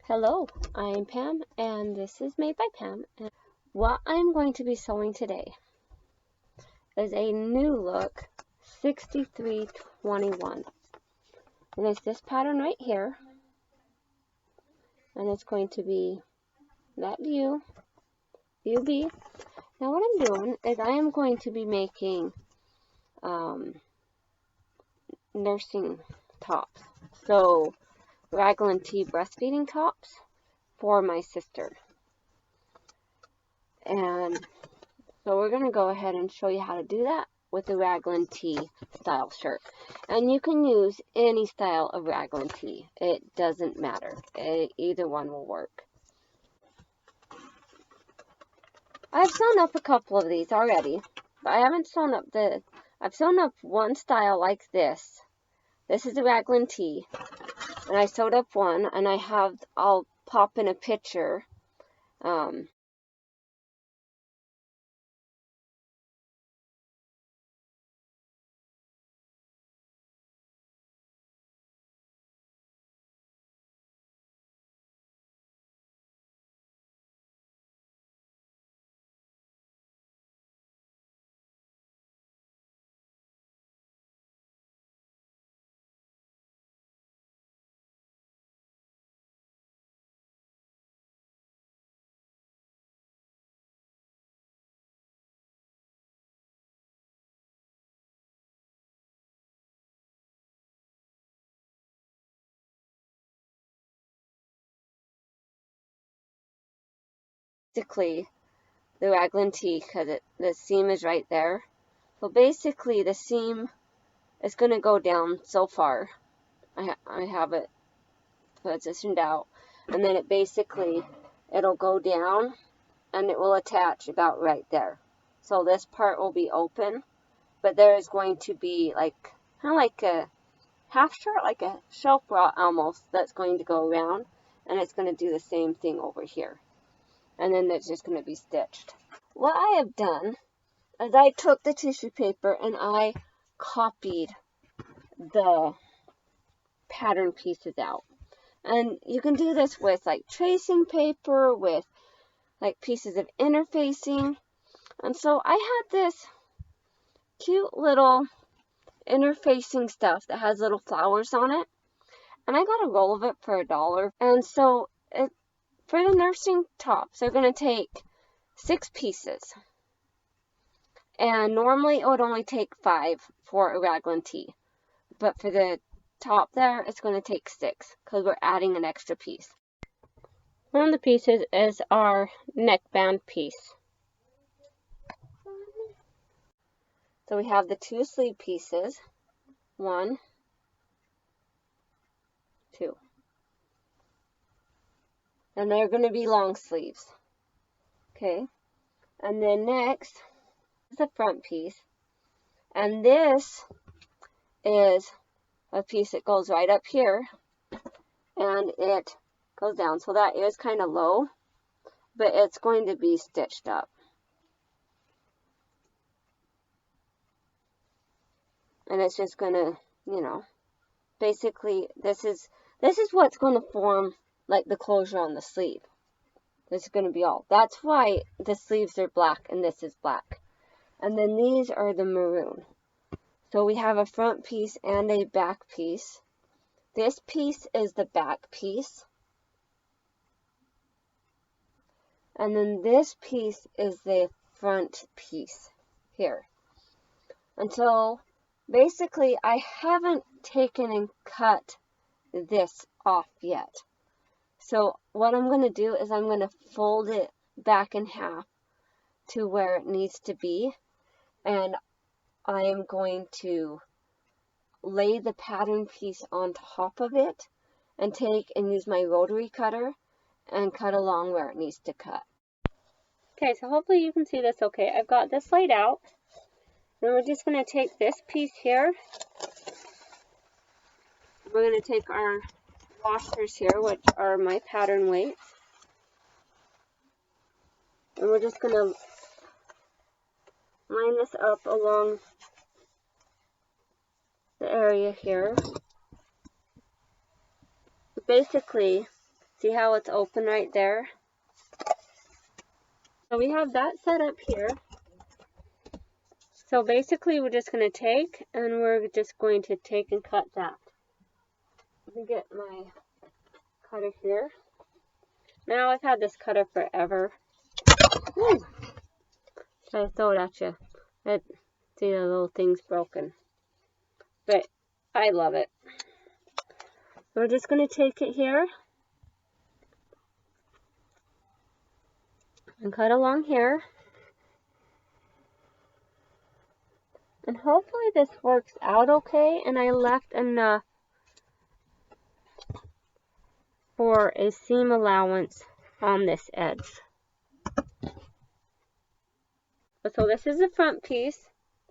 Hello, I'm Pam, and this is Made by Pam. And what I'm going to be sewing today is a new look 6321. And it's this pattern right here. And it's going to be that view B. Now what I'm doing is I am going to be making nursing tops. So Raglan T breastfeeding tops for my sister. And so we're going to go ahead and show you how to do that with the Raglan T style shirt. And you can use any style of Raglan T. It doesn't matter. Either one will work. I've sewn up a couple of these already, but I haven't sewn up I've sewn up one style like this. This is the Raglan T. And I sewed up one, and I'll pop in a picture. Basically, the Raglan T, because the seam is right there. So basically, the seam is going to go down so far. I have it positioned out, and then it'll go down, and it will attach about right there. So this part will be open, but there is going to be kind of like a half shirt, like a shelf bra almost, that's going to go around, and it's going to do the same thing over here. And then it's just going to be stitched. What I have done is I took the tissue paper and I copied the pattern pieces out. And you can do this with like tracing paper, with like pieces of interfacing. And so I had this cute little interfacing stuff that has little flowers on it. And I got a roll of it for $1. And so for the nursing tops, they're going to take 6 pieces. And normally it would only take 5 for a Raglan T. But for the top there, it's going to take 6 because we're adding an extra piece. One of the pieces is our neckband piece. So we have the 2 sleeve pieces. 1, 2. And they're going to be long sleeves. Okay. And then next is the front piece. And this is a piece that goes right up here. And it goes down. So that is kind of low, but it's going to be stitched up. And it's just going to, basically this is what's going to form like the closure on the sleeve. This is going to be all. That's why the sleeves are black and this is black. And then these are the maroon. So we have a front piece and a back piece. This piece is the back piece. And then this piece is the front piece here. And so basically I haven't taken and cut this off yet. So what I'm going to do is I'm going to fold it back in half to where it needs to be. And I am going to lay the pattern piece on top of it and take and use my rotary cutter and cut along where it needs to cut. Okay, so hopefully you can see this okay. I've got this laid out. Then we're just going to take this piece here. We're going to take our washers here, which are my pattern weights. And we're just going to line this up along the area here. Basically, See how it's open right there? So we have that set up here. So basically we're just going to take and we're just going to take and cut that. Let me get my cutter here. Now I've had this cutter forever. Woo! Try to throw it at you. See the little thing's broken. But I love it. We're just going to take it here and cut along here. And hopefully this works out okay, and I left enough for a seam allowance on this edge. So this is the front piece.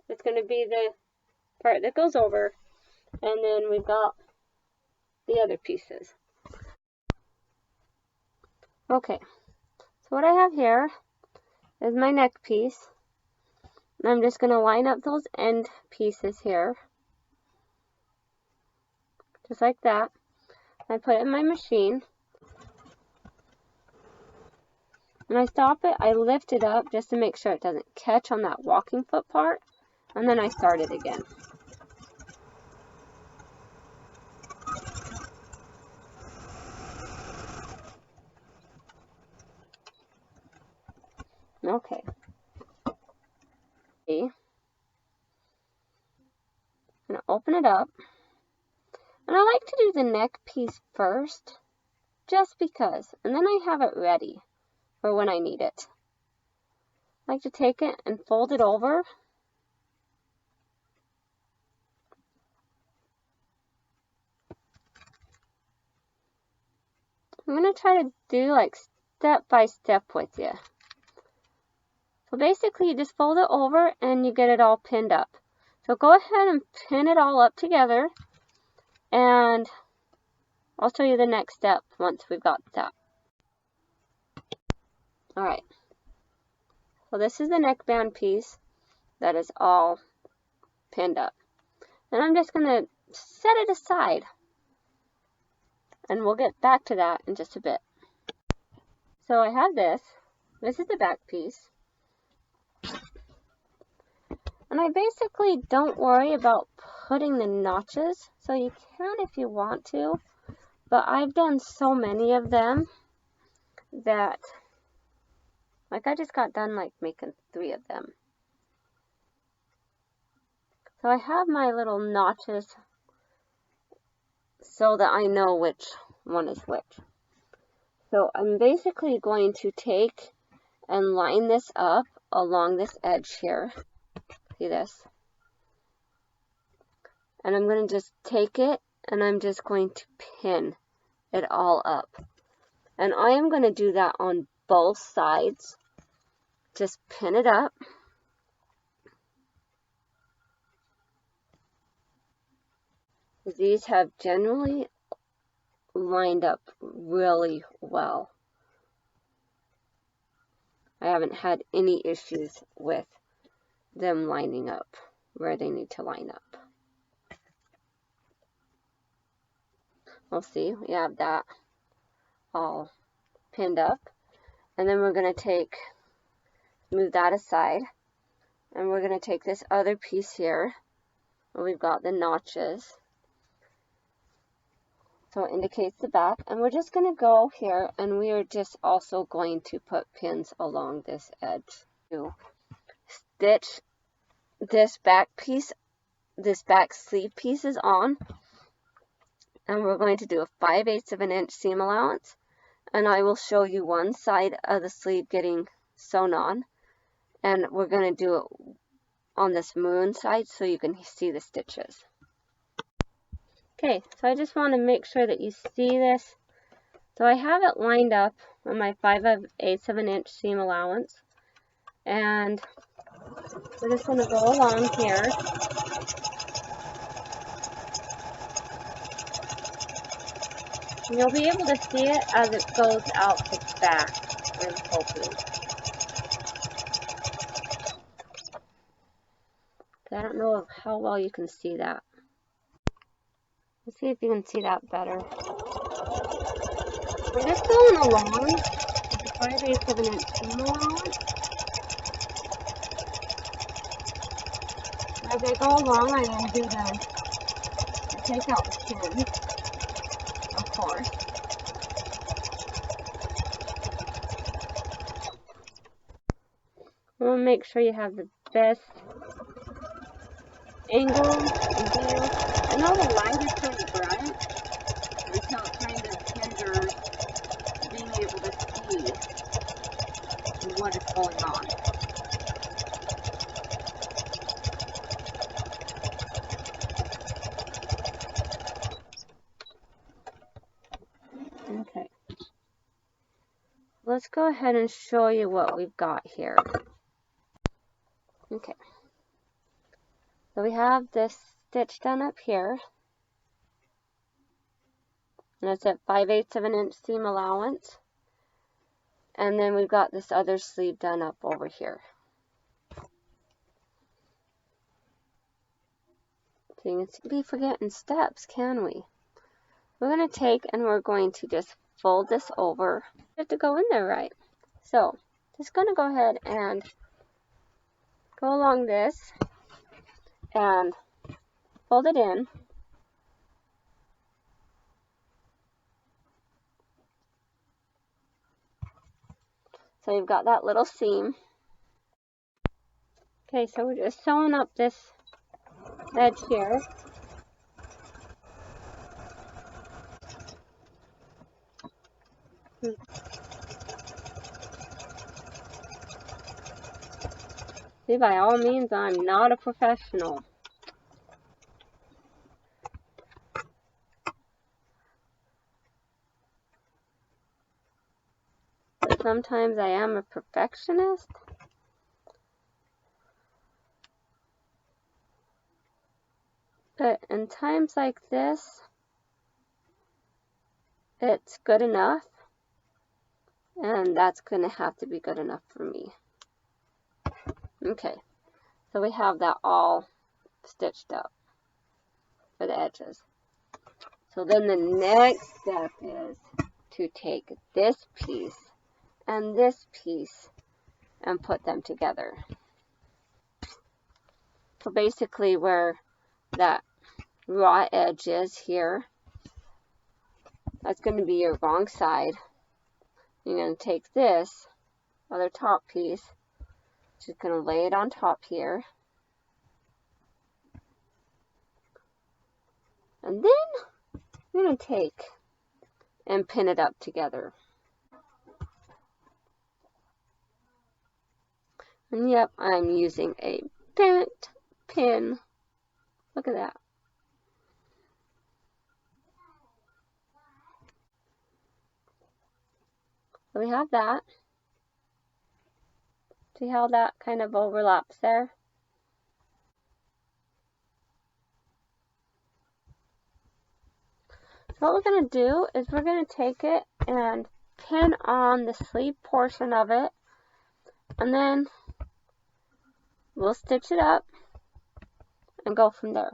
It's going to be the part that goes over, and then we've got the other pieces. Okay, so what I have here is my neck piece. And I'm just going to line up those end pieces here, just like that. I put it in my machine, and I stop it, I lift it up just to make sure it doesn't catch on that walking foot part, and then I start it again. Okay. See? I'm going to open it up, and I like to do the neck piece first, just because, and then I have it ready for when I need it. I like to take it and fold it over. I'm going to try to do like step by step with you. So basically you just fold it over and you get it all pinned up. So go ahead and pin it all up together, and I'll show you the next step once we've got that. Alright, so this is the neckband piece that is all pinned up. And I'm just going to set it aside, and we'll get back to that in just a bit. So I have this. This is the back piece. And I basically don't worry about putting the notches, so you can if you want to, but I've done so many of them that, like, I just got done like making 3 of them. So I have my little notches so that I know which one is which. So I'm basically going to take and line this up along this edge here. See this? And I'm going to just take it and I'm just going to pin it all up. And I am going to do that on both sides. Just pin it up. These have generally lined up really well. I haven't had any issues with them lining up where they need to line up. We'll see, we have that all pinned up, and then we're going to move that aside, and we're going to take this other piece here where we've got the notches, so it indicates the back, and we're just going to go here, and we are just also going to put pins along this edge to stitch this back piece, this back sleeve piece is on, and we're going to do a 5/8 of an inch seam allowance, and I will show you one side of the sleeve getting sewn on, and we're going to do it on this maroon side so you can see the stitches. Okay, so I just want to make sure that you see this. So I have it lined up on my 5/8 of an inch seam allowance, and we're just going to go along here. And you'll be able to see it as it goes out the back, I'm hoping. I don't know how well you can see that. Let's see if you can see that better. We're just going along with the 5/8 of an inch seam allowance. As I go along, I then do take out the pins, of course. We'll make sure you have the best angle and view. I know the light is pretty bright until it kind of hinders being able to see what is going on. Okay. Let's go ahead and show you what we've got here. Okay. So we have this stitch done up here. And it's at 5/8 of an inch seam allowance. And then we've got this other sleeve done up over here. So you can be forgetting steps, can we? We're going to take and we're going to just fold this over. It to go in there right. So just going to go ahead and go along this and fold it in. So you've got that little seam. Okay, so we're just sewing up this edge here. See, by all means, I'm not a professional. But sometimes I am a perfectionist. But in times like this, it's good enough. And that's going to have to be good enough for me. Okay, so we have that all stitched up for the edges. So then the next step is to take this piece and this piece and put them together. So basically where that raw edge is here, that's going to be your wrong side. You're going to take this other top piece, just going to lay it on top here. And then you're going to take and pin it up together. And yep, I'm using a bent pin. Look at that. So we have that. See how that kind of overlaps there? So what we're going to do is we're going to take it and pin on the sleeve portion of it, and then we'll stitch it up and go from there.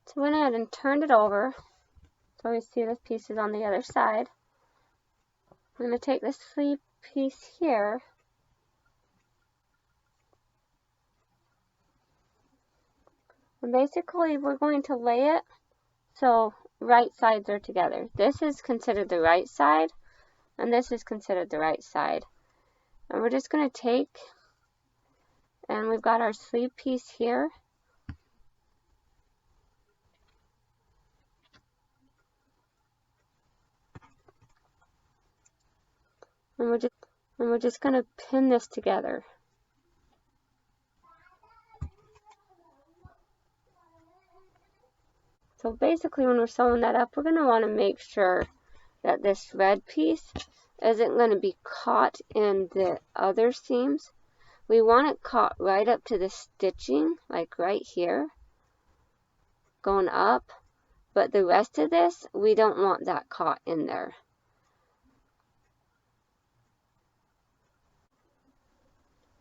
So we went ahead and turned it over so we see this piece is on the other side. I'm going to take this sleeve piece here and basically we're going to lay it so right sides are together. This is considered the right side and this is considered the right side. And we're just going to take, and we've got our sleeve piece here. And we're just going to pin this together. So basically when we're sewing that up, we're going to want to make sure that this red piece isn't going to be caught in the other seams. We want it caught right up to the stitching, like right here, going up. But the rest of this, we don't want that caught in there.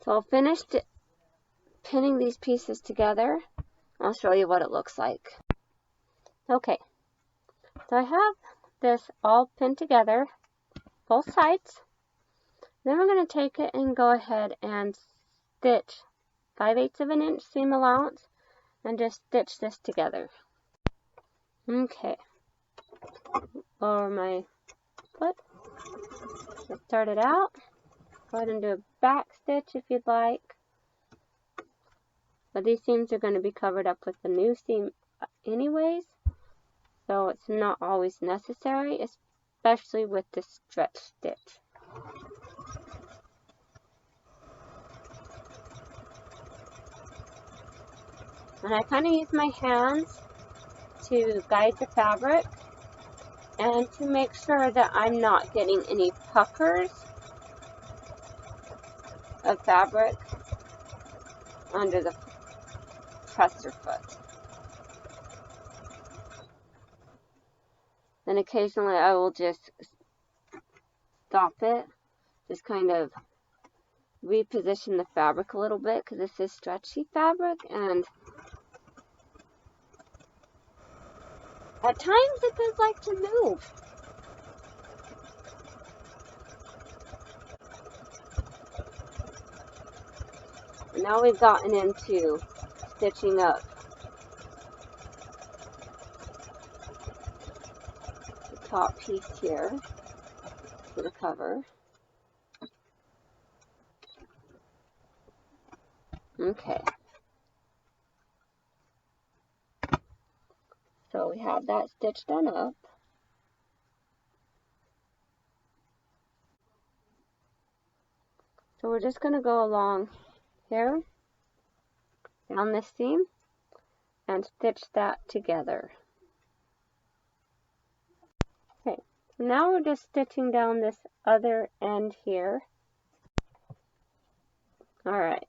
So I'll finish pinning these pieces together. I'll show you what it looks like. Okay, so I have this all pinned together, both sides. Then we're going to take it and go ahead and stitch 5/8 of an inch seam allowance and just stitch this together. Okay, lower my foot, just start it out. Go ahead and do a back stitch if you'd like. But these seams are going to be covered up with the new seam anyways, so it's not always necessary, especially with the stretch stitch. And I kind of use my hands to guide the fabric and to make sure that I'm not getting any puckers of fabric under the presser foot. Then occasionally I will just stop it, just kind of reposition the fabric a little bit because this is stretchy fabric, and at times it does like to move. And now we've gotten into stitching up the top piece here for the cover. Okay. So we have that stitch done up. So we're just going to go along here, down this seam, and stitch that together. Okay, so now we're just stitching down this other end here. Alright.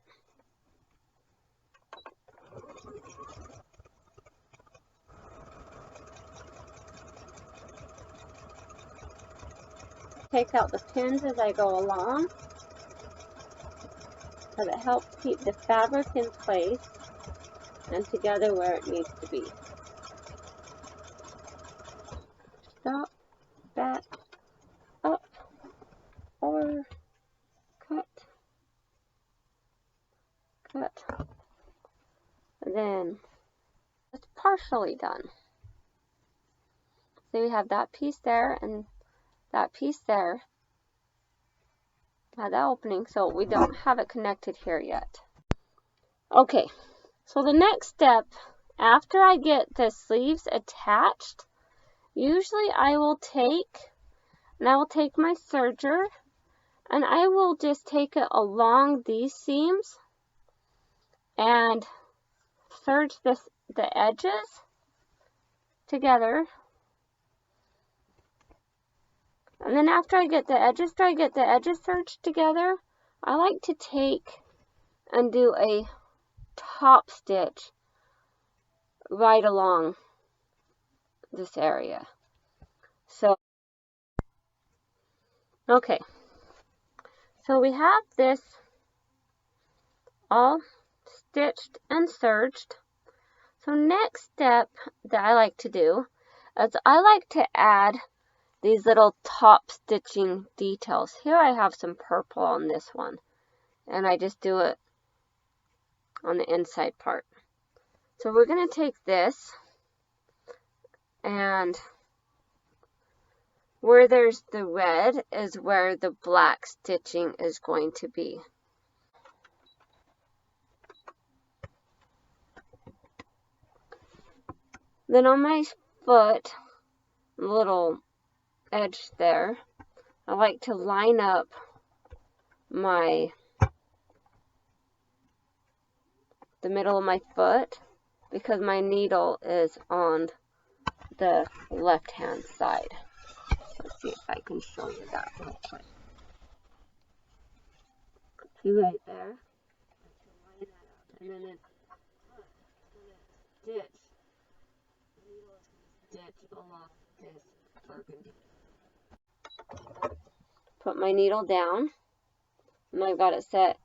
Take out the pins as I go along, because it helps keep the fabric in place and together where it needs to be. Stop, back, up, or cut, cut. And then it's partially done. So we have that piece there and that piece there. Had that opening, so we don't have it connected here yet. Okay, so the next step, after I get the sleeves attached, usually I will take my serger and I will just take it along these seams and serge the edges together. And then after I get the edges serged together, I like to take and do a top stitch right along this area. So, okay. So we have this all stitched and serged. So next step that I like to do is I like to add these little top stitching details. Here I have some purple on this one, and I just do it on the inside part. So we're going to take this, and where there's the red is where the black stitching is going to be. Then on my foot, little edge there, I like to line up the middle of my foot because my needle is on the left hand side. Let's see if I can show you that real quick. See right there? Line that up, and then it's stitch. The needle is going to stitch along this burgundy. Put my needle down, and I've got it set.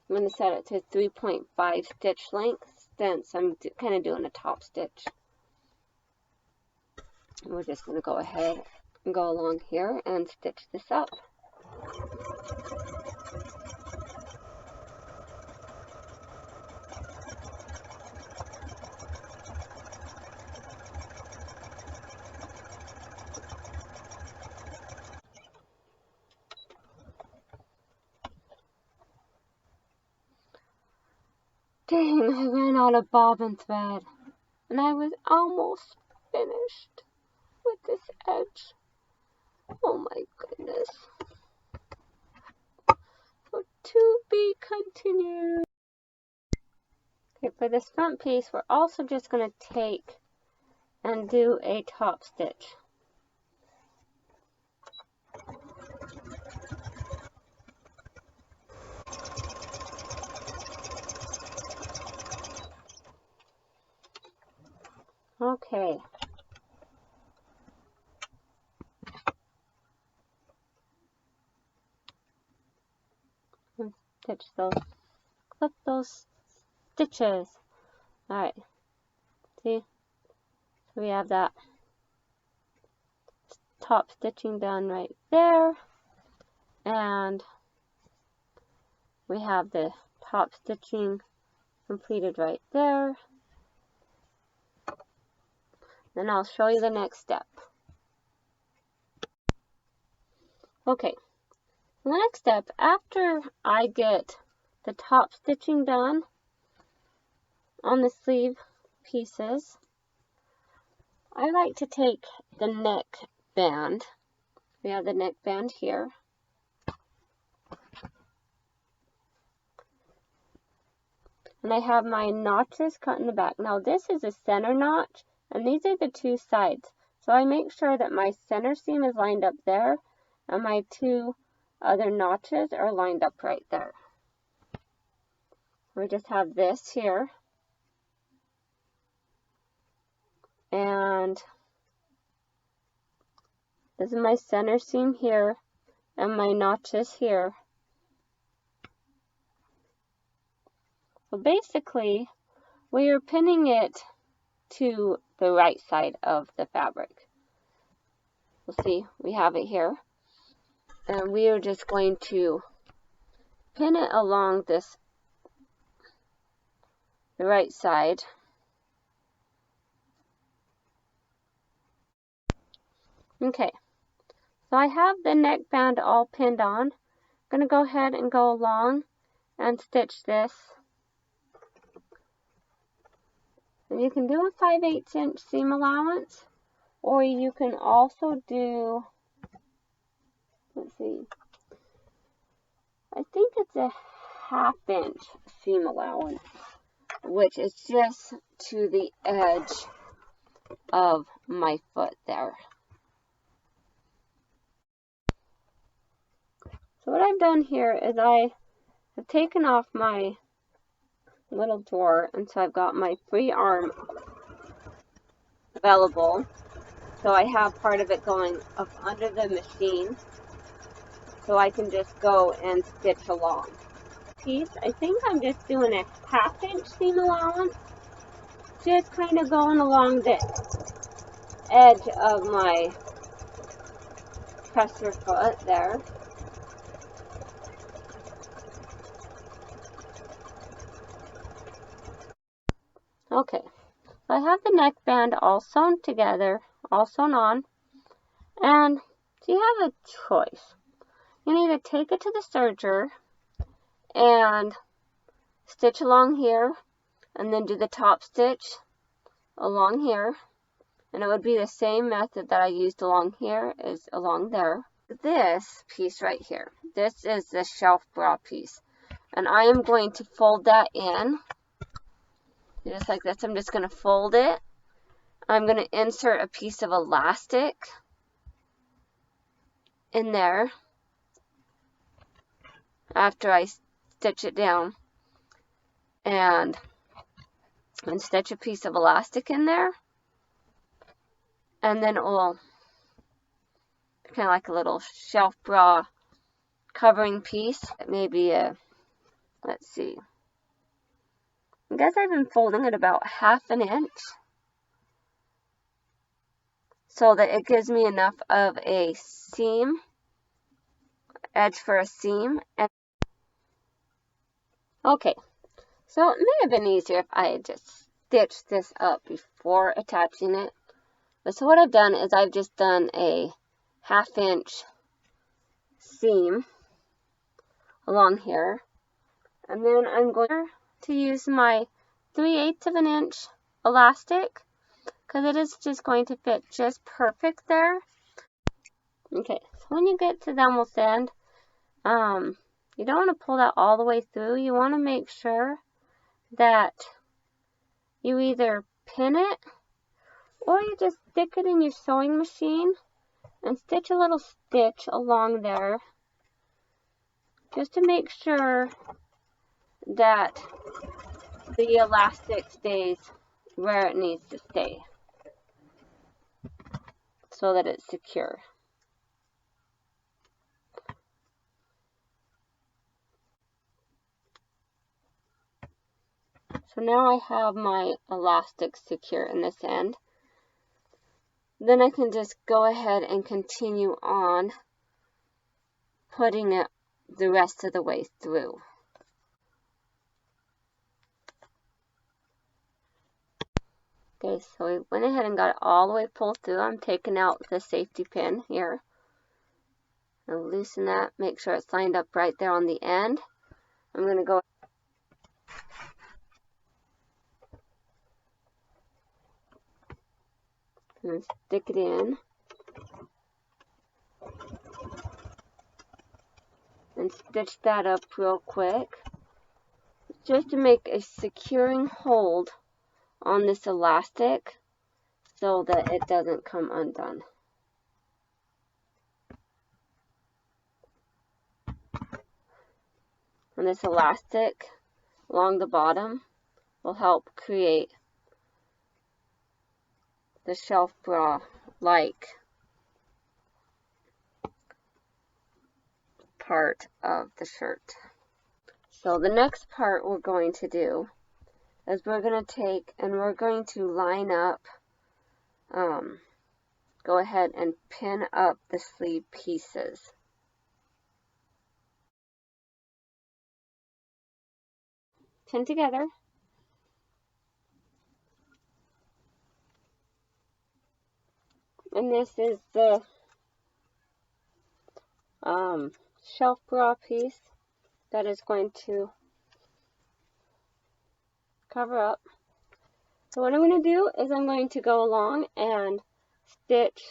I'm going to set it to 3.5 stitch length since I'm kind of doing a top stitch. We're just going to go ahead and go along here and stitch this up. Dang, I ran out of bobbin thread, and I was almost finished with this edge. Oh my goodness. So to be continued. Okay, for this front piece, we're also just going to take and do a top stitch. Okay. And stitch those, clip those stitches. Alright. See? So we have that top stitching done right there. And we have the top stitching completed right there. Then I'll show you the next step. Okay, the next step, after I get the top stitching done on the sleeve pieces, I like to take the neck band. We have the neck band here. And I have my notches cut in the back. Now this is a center notch, and these are the two sides. So I make sure that my center seam is lined up there, and my two other notches are lined up right there. We just have this here. And this is my center seam here, and my notches here. So basically, we are pinning it to the right side of the fabric. You'll see we have it here. And we are just going to pin it along the right side. Okay, so I have the neckband all pinned on. I'm going to go ahead and go along and stitch this. And you can do a 5/8 inch seam allowance, or you can also do, let's see, I think it's a 1/2 inch seam allowance, which is just to the edge of my foot there. So what I've done here is I have taken off my little drawer, and so I've got my free arm available. So I have part of it going up under the machine, so I can just go and stitch along. Piece, I think I'm just doing a 1/2 inch seam allowance, just kind of going along the edge of my presser foot there. Okay, so I have the neckband all sewn together, all sewn on, and so you have a choice. You can either take it to the serger and stitch along here, and then do the top stitch along here, and it would be the same method that I used along here as along there. This piece right here, this is the shelf bra piece, and I am going to fold that in just like this. I'm just going to fold it. I'm going to insert a piece of elastic in there after I stitch it down, and stitch a piece of elastic in there, and then it will kind of like a little shelf bra covering piece. Maybe a, let's see, I guess I've been folding it about 1/2 inch. so that it gives me enough of a seam, edge for a seam. And okay, so it may have been easier if I had just stitched this up before attaching it. But so what I've done is I've just done a 1/2 inch seam along here. And then I'm going to use my 3/8 of an inch elastic, because it is just going to fit just perfect there. Okay, so when you get to the almost end, you don't want to pull that all the way through. You want to make sure that you either pin it or you just stick it in your sewing machine and stitch a little stitch along there just to make sure that the elastic stays where it needs to stay so that it's secure. So now I have my elastic secure in this end. Then I can just go ahead and continue on putting it the rest of the way through. Okay, so we went ahead and got it all the way pulled through. I'm taking out the safety pin here. I'll loosen that, make sure it's lined up right there on the end. I'm going to go and stick it in and stitch that up real quick just to make a securing hold on this elastic so that it doesn't come undone. And this elastic along the bottom will help create the shelf bra like part of the shirt. So the next part we're going to do is we're going to take and we're going to line up, go ahead and pin up the sleeve pieces. Pin together. And this is the shelf bra piece that is going to cover up. So what I'm going to do is I'm going to go along and stitch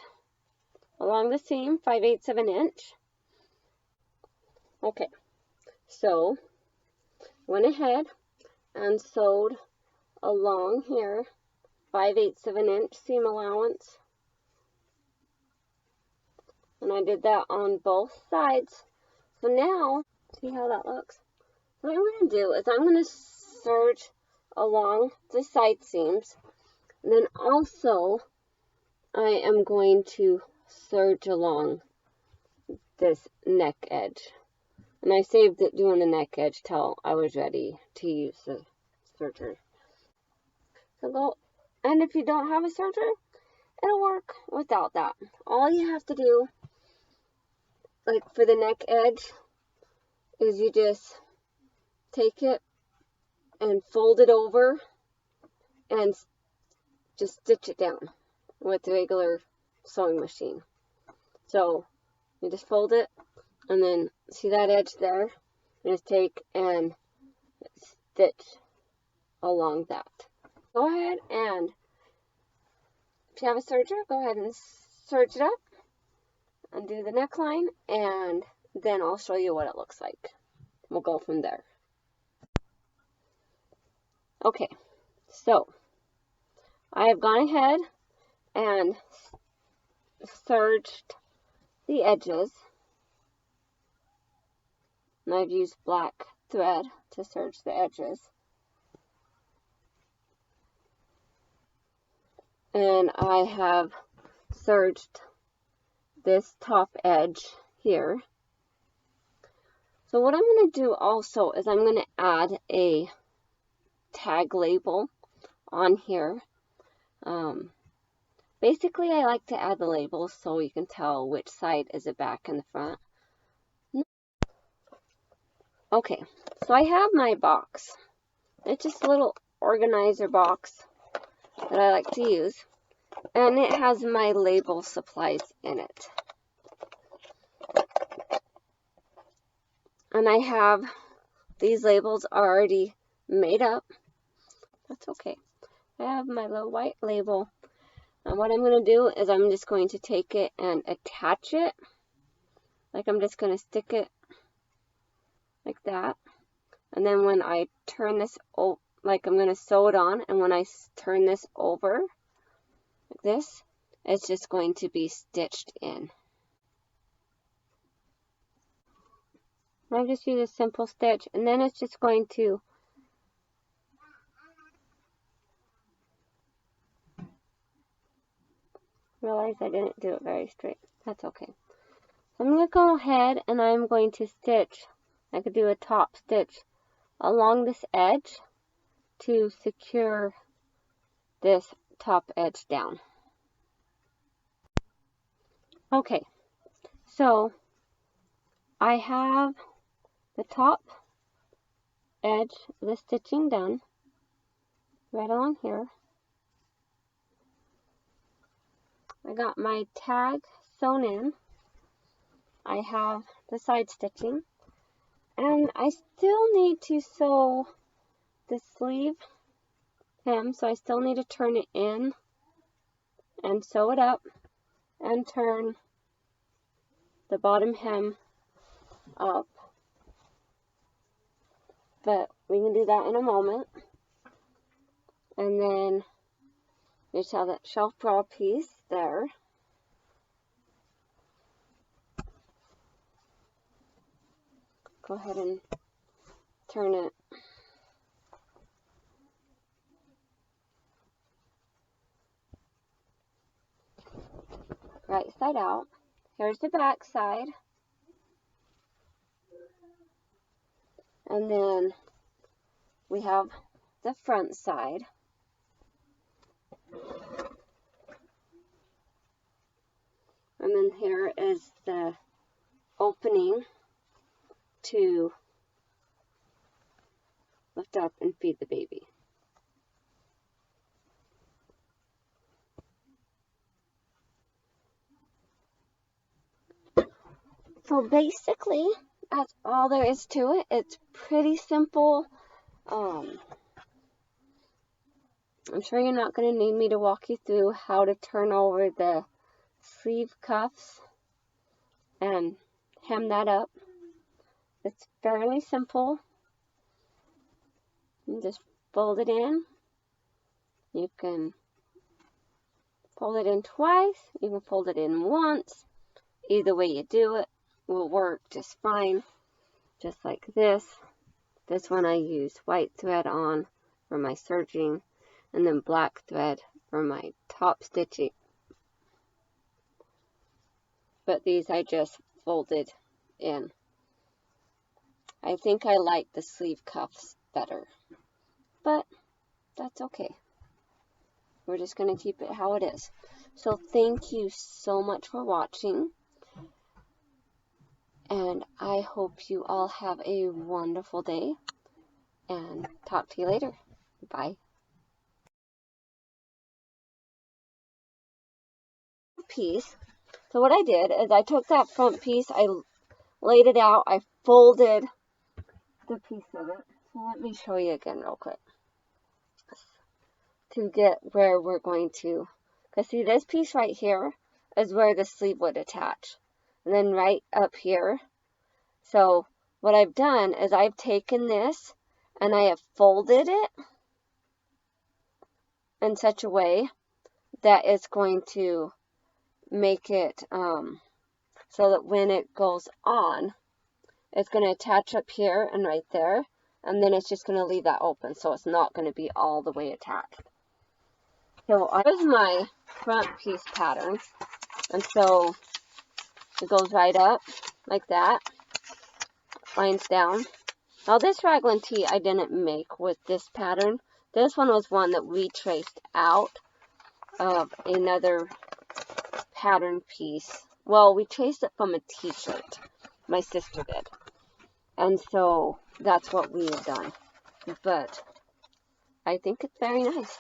along the seam 5/8 of an inch. Okay, so went ahead and sewed along here 5/8 of an inch seam allowance. And I did that on both sides. So now, see how that looks? What I'm going to do is I'm going to serge along the side seams. And then also, I am going to serge along this neck edge. And I saved it doing the neck edge till I was ready to use the serger. So go, and if you don't have a serger, it'll work without that. All you have to do, like for the neck edge, is you just take it and fold it over and just stitch it down with the regular sewing machine. So you just fold it and then see that edge there, and just take and stitch along that. Go ahead and if you have a serger, go ahead and serge it up and do the neckline, and then I'll show you what it looks like. We'll go from there. Okay, so I have gone ahead and serged the edges, and I've used black thread to serge the edges. And I have serged this top edge here. So what I'm going to do also is I'm going to add a tag label on here. Basically, I like to add the labels so you can tell which side is the back and the front. Okay, so I have my box. It's just a little organizer box that I like to use. And it has my label supplies in it. And I have these labels already made up. That's okay. I have my little white label. And what I'm going to do is I'm just going to take it and attach it. Like I'm just going to stick it like that. And then when I turn this, like I'm going to sew it on. And when I turn this over, like this, it's just going to be stitched in. I just use a simple stitch, and then it's just going to realize I didn't do it very straight. That's okay. So I'm going to go ahead and I'm going to stitch. I could do a top stitch along this edge to secure this top edge down. Okay, so I have the top edge of the stitching done right along here. I got my tag sewn in. I have the side stitching, and I still need to sew the sleeve hem, so I still need to turn it in and sew it up and turn the bottom hem up, but we can do that in a moment. And then you just have that shelf bra piece there. Go ahead and turn it right side out. Here's the back side. And then we have the front side. And then here is the opening to lift up and feed the baby. So basically, that's all there is to it. It's pretty simple. I'm sure you're not going to need me to walk you through how to turn over the sleeve cuffs and hem that up. It's fairly simple. You just fold it in. You can fold it in twice. You can fold it in once. Either way you do it will work just fine. Just like this. This one I used white thread on for my serging, and then black thread for my top stitching. But these I just folded in. I think I like the sleeve cuffs better, but that's okay. We're just going to keep it how it is. So thank you so much for watching, and I hope you all have a wonderful day, and talk to you later. Bye. Piece. So what I did is I took that front piece, I laid it out, I folded the piece of it. So let me show you again real quick to get where we're going to. Because see, this piece right here is where the sleeve would attach. And then right up here. So what I've done is I've taken this and I have folded it in such a way that it's going to make it so that when it goes on, it's going to attach up here and right there, and then it's just going to leave that open, so it's not going to be all the way attached. So here's my front piece pattern, and so it goes right up like that, lines down. Now this raglan tee I didn't make with this pattern. This one was one that we traced out of another pattern piece. Well, we traced it from a t-shirt. My sister did. And so that's what we have done. But I think it's very nice.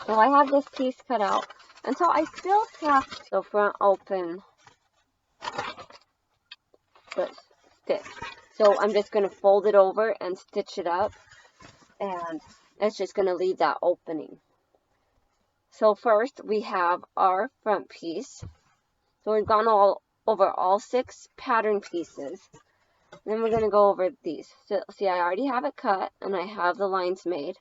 So I have this piece cut out. And so I still have the front open, but stitch. So I'm just going to fold it over and stitch it up. And it's just going to leave that opening. So first we have our front piece. So we've gone over all 6 pattern pieces. Then we're going to go over these. So see, I already have it cut and I have the lines made.